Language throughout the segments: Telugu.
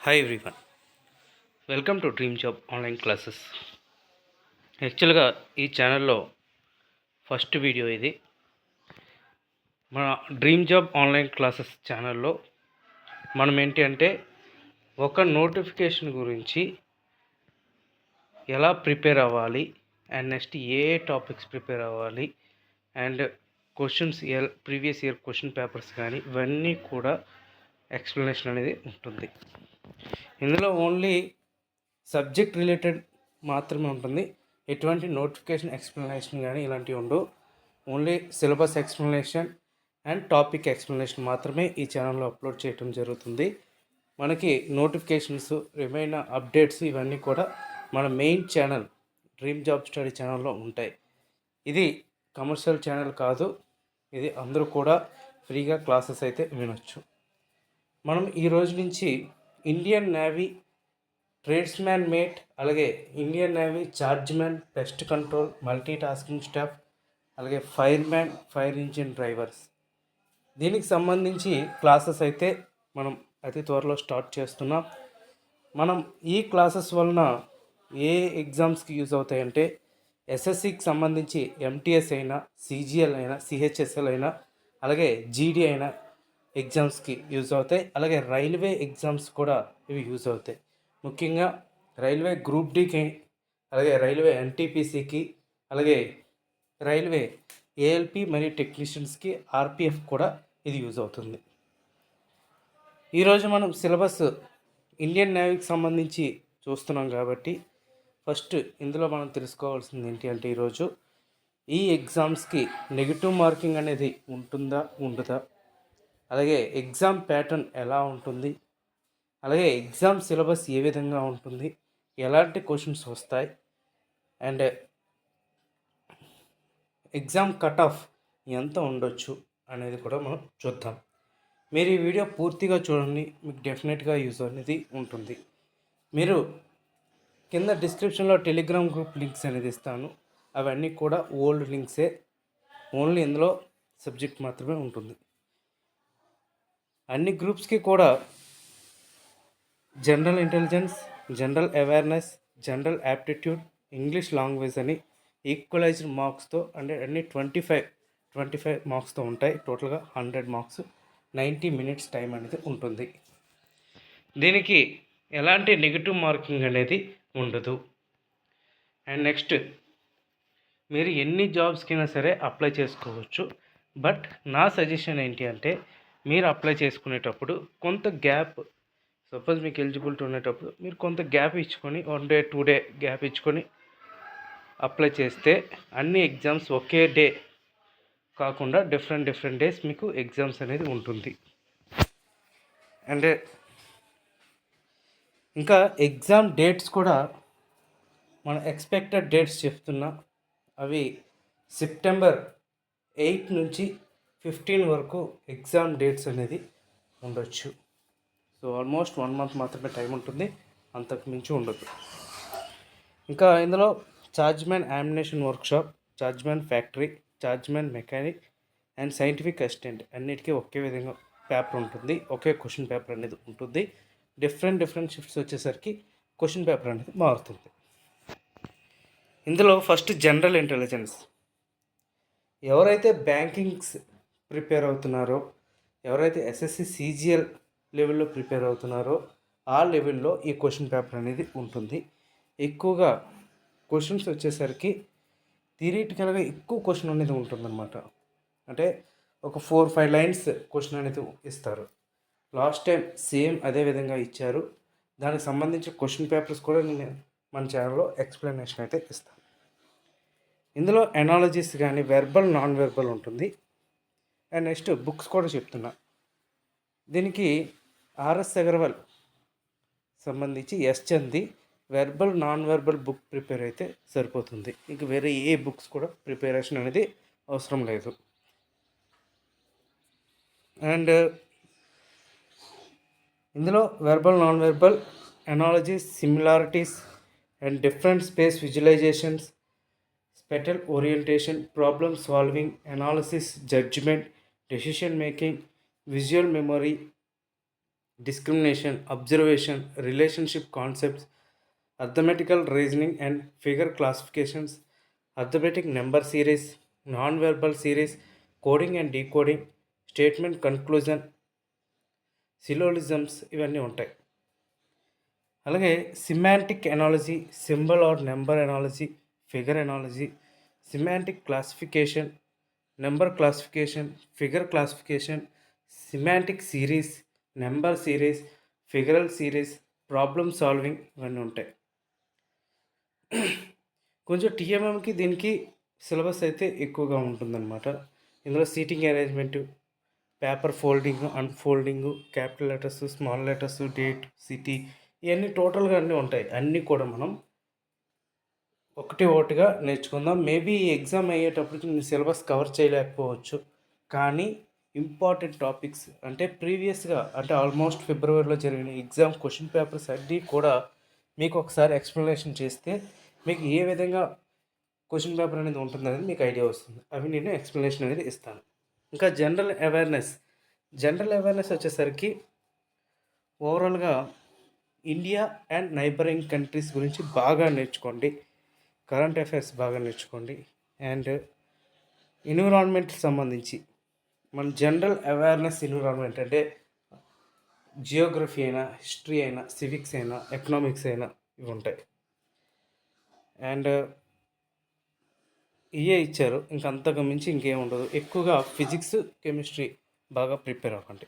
Hi everyone, welcome to dream job online classes. యాక్చువల్గా ఈ ఛానల్లో ఫస్ట్ వీడియో ఇది. మన డ్రీమ్ జాబ్ ఆన్లైన్ క్లాసెస్ ఛానల్లో మనం ఏంటి అంటే ఒక నోటిఫికేషన్ గురించి ఎలా ప్రిపేర్ అవ్వాలి అండ్ నెక్స్ట్ ఏ టాపిక్స్ ప్రిపేర్ అవ్వాలి and questions previous year question papers కానీ ఇవన్నీ కూడా ఎక్స్ప్లెనేషన్ అనేది ఉంటుంది. ఇందులో ఓన్లీ సబ్జెక్ట్ రిలేటెడ్ మాత్రమే ఉంటుంది. ఎటువంటి నోటిఫికేషన్ ఎక్స్ప్లెనేషన్ కానీ ఇలాంటివి ఉండవు. Only syllabus explanation and topic explanation మాత్రమే ఈ ఛానల్లో అప్లోడ్ చేయడం జరుగుతుంది. మనకి నోటిఫికేషన్స్, ఏమైనా అప్డేట్స్ ఇవన్నీ కూడా మన main channel dream job study ఛానల్లో ఉంటాయి. ఇది కమర్షియల్ ఛానల్ కాదు. ఇది అందరూ కూడా ఫ్రీగా క్లాసెస్ అయితే వినొచ్చు. మనం ఈ రోజు నుంచి ఇండియన్ నేవీ ట్రేడ్స్మ్యాన్ మేట్, అలాగే Indian Navy chargeman, pest control, multi tasking staff, అలాగే ఫైర్మ్యాన్, ఫైర్ ఇంజిన్ డ్రైవర్స్, దీనికి సంబంధించి క్లాసెస్ అయితే మనం అతి త్వరలో స్టార్ట్ చేస్తున్నాం. మనం ఈ క్లాసెస్ వలన ఏ ఎగ్జామ్స్కి యూజ్ అవుతాయంటే ఎస్ఎస్సికి సంబంధించి ఎంటీఎస్ అయినా, సిజిఎల్ అయినా, సిహెచ్ఎస్ఎల్ అయినా, అలాగే జీడీ అయినా ఎగ్జామ్స్కి యూజ్ అవుతాయి. అలాగే రైల్వే ఎగ్జామ్స్ కూడా ఇవి యూజ్ అవుతాయి. ముఖ్యంగా రైల్వే గ్రూప్ డీకి, అలాగే రైల్వే ఎన్టీపీసీకి, అలాగే రైల్వే ఏఎల్పి మరియు టెక్నీషియన్స్కి, ఆర్పిఎఫ్ కూడా ఇది యూజ్ అవుతుంది. ఈరోజు మనం సిలబస్ ఇండియన్ నేవీకి సంబంధించి చూస్తున్నాం కాబట్టి ఫస్ట్ ఇందులో మనం తెలుసుకోవాల్సింది ఏంటి అంటే ఈరోజు ఈ ఎగ్జామ్స్కి నెగిటివ్ మార్కింగ్ అనేది ఉంటుందా ఉండదా, అలాగే ఎగ్జామ్ ప్యాటర్న్ ఎలా ఉంటుంది, అలాగే ఎగ్జామ్ సిలబస్ ఏ విధంగా ఉంటుంది, ఎలాంటి క్వశ్చన్స్ వస్తాయి అండ్ ఎగ్జామ్ కట్ ఆఫ్ ఎంత ఉండొచ్చు అనేది కూడా మనం చూద్దాం. మీరు ఈ వీడియో పూర్తిగా చూడండి, మీకు డెఫినెట్గా యూజ్ అనేది ఉంటుంది. మీరు కింద డిస్క్రిప్షన్లో టెలిగ్రామ్ గ్రూప్ లింక్స్ అనేది ఇస్తాను. అవన్నీ కూడా ఓల్డ్ లింక్సే, ఓన్లీ ఇందులో సబ్జెక్ట్ మాత్రమే ఉంటుంది. అన్ని గ్రూప్స్కి కూడా general intelligence, general awareness, general aptitude, English language అని ఈక్వలైజ్డ్ మార్క్స్తో అంటే అన్ని 25 మార్క్స్తో ఉంటాయి. టోటల్గా 100 మార్క్స్, 90 మినిట్స్ టైం అనేది ఉంటుంది. దీనికి ఎలాంటి నెగిటివ్ మార్కింగ్ అనేది ఉండదు. అండ్ నెక్స్ట్ మీరు ఎన్ని జాబ్స్కైనా సరే అప్లై చేసుకోవచ్చు. బట్ నా సజెషన్ ఏంటి అంటే మీరు అప్లై చేసుకునేటప్పుడు కొంత గ్యాప్, సపోజ్ మీకు ఎలిజిబిలిటీ ఉండేటప్పుడు మీరు కొంత గ్యాప్ ఇచ్చుకొని 1 డే 2 డే గ్యాప్ ఇచ్చుకొని అప్లై చేస్తే అన్ని ఎగ్జామ్స్ ఒకే డే కాకుండా డిఫరెంట్ డేస్ మీకు ఎగ్జామ్స్ అనేది ఉంటుంది. అండ్ ఇంకా ఎగ్జామ్ డేట్స్ కూడా మన ఎక్స్పెక్టెడ్ డేట్స్ చెప్తున్నా. అవి సెప్టెంబర్ 8 నుంచి 15 వరకు ఎగ్జామ్ డేట్స్ అనేది ఉండొచ్చు. సో ఆల్మోస్ట్ 1 మంత్ మాత్రమే టైం ఉంటుంది, అంతకు మించి ఉండదు. ఇంకా ఇందులో chargeman ammunition workshop, chargeman factory, chargeman mechanic and scientific assistant అన్నిటికీ ఒకే విధంగా పేపర్ ఉంటుంది, ఒకే క్వశ్చన్ పేపర్ అనేది ఉంటుంది. డిఫరెంట్ షిఫ్ట్స్ వచ్చేసరికి క్వశ్చన్ పేపర్ అనేది మారుతుంది. ఇందులో ఫస్ట్ జనరల్ ఇంటెలిజెన్స్. ఎవరైతే బ్యాంకింగ్స్ ప్రిపేర్ అవుతున్నారో, ఎవరైతే ఎస్ఎస్సి సిజిఎల్ లెవెల్లో ప్రిపేర్ అవుతున్నారో ఆ లెవెల్లో ఈ క్వశ్చన్ పేపర్ అనేది ఉంటుంది. ఎక్కువగా క్వశ్చన్స్ వచ్చేసరికి థియరిటికల్గా ఎక్కువ క్వశ్చన్ అనేది ఉంటుందన్నమాట. అంటే ఒక 4-5 లైన్స్ క్వశ్చన్ అనేది ఇస్తారు. లాస్ట్ టైం సేమ్ అదే విధంగా ఇచ్చారు. దానికి సంబంధించిన క్వశ్చన్ పేపర్స్ కూడా నేను మన ఛానల్లో ఎక్స్ప్లెనేషన్ అయితే ఇస్తాను. ఇందులో ఎనాలజీస్ కానీ వెర్బల్, నాన్ వెర్బల్ ఉంటుంది. అండ్ నెక్స్ట్ బుక్స్ కూడా చెప్తున్నా. దీనికి ఆర్ఎస్ అగర్వాల్ సంబంధించి చంది verbal, non verbal book prepare అయితే సరిపోతుంది. ఇంక వేరే ఏ బుక్స్ కూడా ప్రిపరేషన్ అనేది అవసరం లేదు. అండ్ ఇందులో verbal, non verbal, analogies, similarities and different space visualizations, spatial orientation, problem solving, analysis, judgement, decision making, visual memory, discrimination, observation, relationship concepts, arithmetical reasoning and figure classifications, arithmetic number series, non-verbal series, coding and decoding, statement conclusion, syllogisms ఇవన్నీ ఉంటాయి. అలాగే semantic analogy, symbol or number analogy, figure analogy, semantic classification, number classification, figure classification, semantic series, number series, figural series, problem solving ఇవన్నీ ఉంటాయి. కొంచెం టీఎంఎంకి దీనికి సిలబస్ అయితే ఎక్కువగా ఉంటుందన్నమాట. ఇందులో seating arrangement, paper folding, unfolding, capital letters, small letters, date, city ఇవన్నీ టోటల్గా అన్నీ ఉంటాయి. అన్నీ కూడా మనం ఒకటిగా నేర్చుకుందాం. మేబీ ఈ ఎగ్జామ్ అయ్యేటప్పటికి నేను సిలబస్ కవర్ చేయలేకపోవచ్చు, కానీ ఇంపార్టెంట్ టాపిక్స్ అంటే ప్రీవియస్గా అంటే ఆల్మోస్ట్ ఫిబ్రవరిలో జరిగిన ఎగ్జామ్ క్వశ్చన్ పేపర్స్ అన్నీ కూడా మీకు ఒకసారి ఎక్స్ప్లెనేషన్ చేస్తే మీకు ఏ విధంగా క్వశ్చన్ పేపర్ అనేది ఉంటుందనేది మీకు ఐడియా వస్తుంది. అవి నేను ఎక్స్ప్లెనేషన్ అనేది ఇస్తాను. ఇంకా జనరల్ అవేర్నెస్ వచ్చేసరికి ఓవరాల్గా ఇండియా అండ్ నైబరింగ్ కంట్రీస్ గురించి బాగా నేర్చుకోండి, కరెంట్ అఫైర్స్ బాగా నేర్చుకోండి. అండ్ ఎన్విరాన్మెంట్కి సంబంధించి మన జనరల్ అవేర్నెస్ ఎన్విరాన్మెంట్ అంటే జియోగ్రఫీ అయినా, హిస్టరీ అయినా, సివిక్స్ అయినా, ఎకనామిక్స్ అయినా ఇవి ఉంటాయి. అండ్ ఇవే ఇచ్చారు, ఇంక అంతకు మించి ఇంకేం ఉండదు. ఎక్కువగా ఫిజిక్స్, కెమిస్ట్రీ బాగా ప్రిపేర్ అవ్వండి.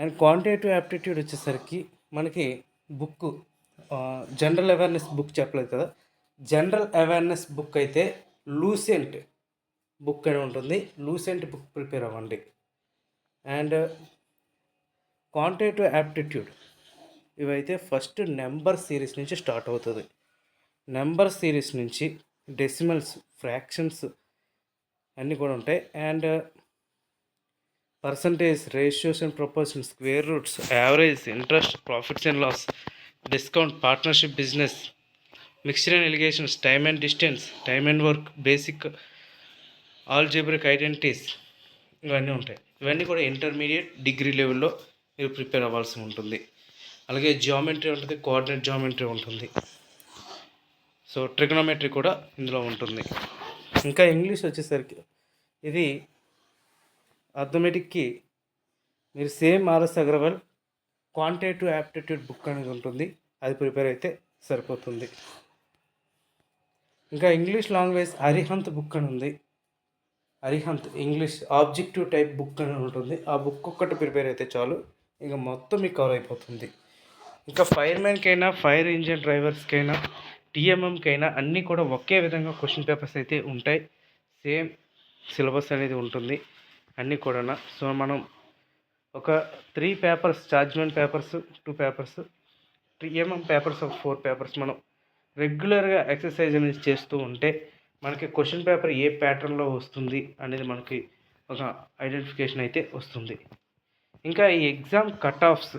అండ్ క్వాంటిటేటివ్ యాప్టిట్యూడ్ వచ్చేసరికి మనకి బుక్ జనరల్ అవేర్నెస్ బుక్ చెప్పలేదు కదా, జనరల్ అవేర్నెస్ బుక్ అయితే లూసెంట్ బుక్ అని ఉంటుంది. లూసెంట్ బుక్ ప్రిపేర్ అవ్వండి. అండ్ క్వాంటిటేటివ్ యాప్టిట్యూడ్ ఇవైతే ఫస్ట్ నెంబర్ సిరీస్ నుంచి స్టార్ట్ అవుతుంది. నెంబర్ సిరీస్ నుంచి డెసిమల్స్, ఫ్రాక్షన్స్ అన్నీ కూడా ఉంటాయి. And percentage, ratios and proportions, square roots, average, interest, profits and loss, discount, partnership business, mixture and alligations, time and distance, time and work, basic algebraic identities ఇవన్నీ ఉంటాయి. ఇవన్నీ కూడా ఇంటర్మీడియట్, డిగ్రీ లెవెల్లో మీరు ప్రిపేర్ అవ్వాల్సి ఉంటుంది. అలాగే జియోమెట్రీ ఉంటుంది, కోఆర్డినేట్ జియోమెట్రీ ఉంటుంది. సో ట్రిగనోమెట్రీ కూడా ఇందులో ఉంటుంది. ఇంకా ఇంగ్లీష్ వచ్చేసరికి ఇది అర్థమెటిక్కి మీరు same RS Agarwal quantitative aptitude book అనేది ఉంటుంది, అది ప్రిపేర్ అయితే సరిపోతుంది. ఇంకా ఇంగ్లీష్ లాంగ్వేజ్ అరిహంత్ బుక్ అని ఉంది. Arihant English objective type book అని ఉంటుంది. ఆ బుక్ ఒక్కటి ప్రిపేర్ అయితే చాలు, ఇంకా మొత్తం మీకు కవర్ అయిపోతుంది. ఇంకా ఫైర్మెన్కైనా, ఫైర్ ఇంజిన్ డ్రైవర్స్కైనా, టీఎంఎంకైనా అన్నీ కూడా ఒకే విధంగా క్వశ్చన్ పేపర్స్ అయితే ఉంటాయి. సేమ్ సిలబస్ అనేది ఉంటుంది అన్నీ కూడా. సో మనం ఒక 3 papers, చార్జ్మెంట్ papers 2 papers, TMM papers ఒక 4 పేపర్స్ మనం రెగ్యులర్గా ఎక్సర్సైజ్ అనేది చేస్తూ ఉంటే మనకి క్వశ్చన్ పేపర్ ఏ ప్యాటర్న్లో వస్తుంది అనేది మనకి ఒక ఐడెంటిఫికేషన్ అయితే వస్తుంది. ఇంకా ఈ ఎగ్జామ్ కట్ ఆఫ్స్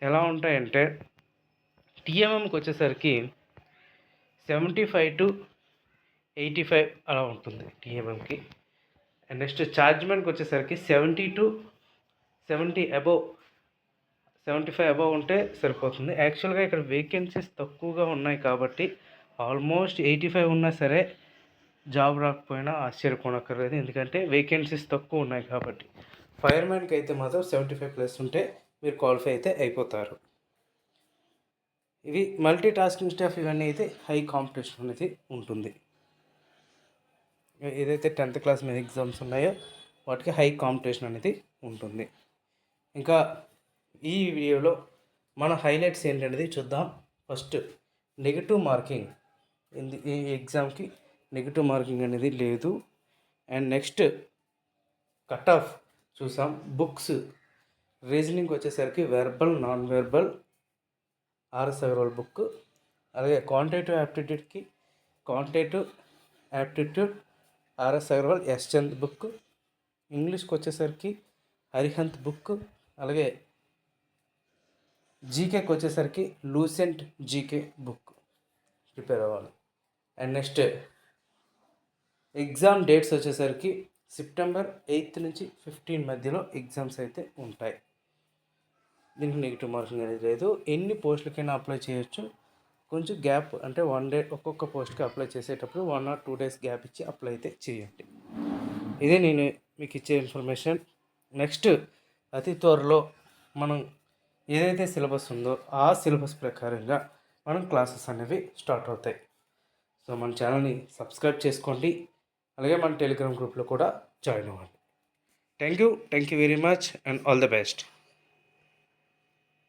ఎలా ఉంటాయంటే టీఎంఎంకి వచ్చేసరికి 75 to 85 అలా ఉంటుంది టీఎంఎంకి. అండ్ నెక్స్ట్ చార్జ్మెంట్కి వచ్చేసరికి 70 to 70 అబోవ్, 75 అబోవ్ ఉంటే సరిపోతుంది. యాక్చువల్గా ఇక్కడ వేకెన్సీస్ తక్కువగా ఉన్నాయి కాబట్టి ఆల్మోస్ట్ 85 ఉన్నా సరే జాబ్ రాకపోయినా ఆశ్చర్యపోనక్కర్లేదు, ఎందుకంటే వేకెన్సీస్ తక్కువ ఉన్నాయి కాబట్టి. ఫైర్మ్యాన్కి అయితే మాత్రం 75+ ఉంటే మీరు క్వాలిఫై అయితే అయిపోతారు. ఇవి మల్టీ టాస్కింగ్ స్టాఫ్ ఇవన్నీ అయితే హై కాంపిటీషన్ అనేది ఉంటుంది. ఏదైతే 10th క్లాస్ మీద ఎగ్జామ్స్ ఉన్నాయో వాటికి హై కాంపిటీషన్ అనేది ఉంటుంది. ఇంకా ఈ వీడియోలో మన హైలైట్స్ ఏంటనేది చూద్దాం. ఫస్ట్ నెగిటివ్ మార్కింగ్, ఈ ఎగ్జామ్కి నెగిటివ్ మార్కింగ్ అనేది లేదు. అండ్ నెక్స్ట్ కట్ ఆఫ్ చూసాం. బుక్స్ రీజనింగ్ వచ్చేసరికి verbal, non verbal RS Agarwal book. అలాగే quantitative aptitude RS Agarwal S Chand book. ఇంగ్లీష్కి వచ్చేసరికి అరిహంత్ బుక్. అలాగే జీకేకి వచ్చేసరికి లూసెంట్ జీకే బుక్ ప్రిపేర్ అవ్వాలి. అండ్ నెక్స్ట్ ఎగ్జామ్ డేట్స్ వచ్చేసరికి సెప్టెంబర్ 8 నుంచి 15 మధ్యలో ఎగ్జామ్స్ అయితే ఉంటాయి. దీనికి నెగిటివ్ మార్కింగ్ అనేది లేదు. ఎన్ని పోస్టులకైనా అప్లై చేయొచ్చు. కొంచెం గ్యాప్ అంటే 1 డే ఒక్కొక్క పోస్ట్కి అప్లై చేసేటప్పుడు 1 or 2 days గ్యాప్ ఇచ్చి అప్లై అయితే చేయండి. ఇదే నేను మీకు ఇచ్చే ఇన్ఫర్మేషన్. నెక్స్ట్ అతి త్వరలో మనం ఏదైతే సిలబస్ ఉందో ఆ సిలబస్ ప్రకారంగా మనం క్లాసెస్ అనేవి స్టార్ట్ అవుతాయి. సో మన ఛానల్ని సబ్స్క్రైబ్ చేసుకోండి. అలాగే మన టెలిగ్రామ్ గ్రూప్లో కూడా జాయిన్ అవ్వండి. Thank you very much and all the best.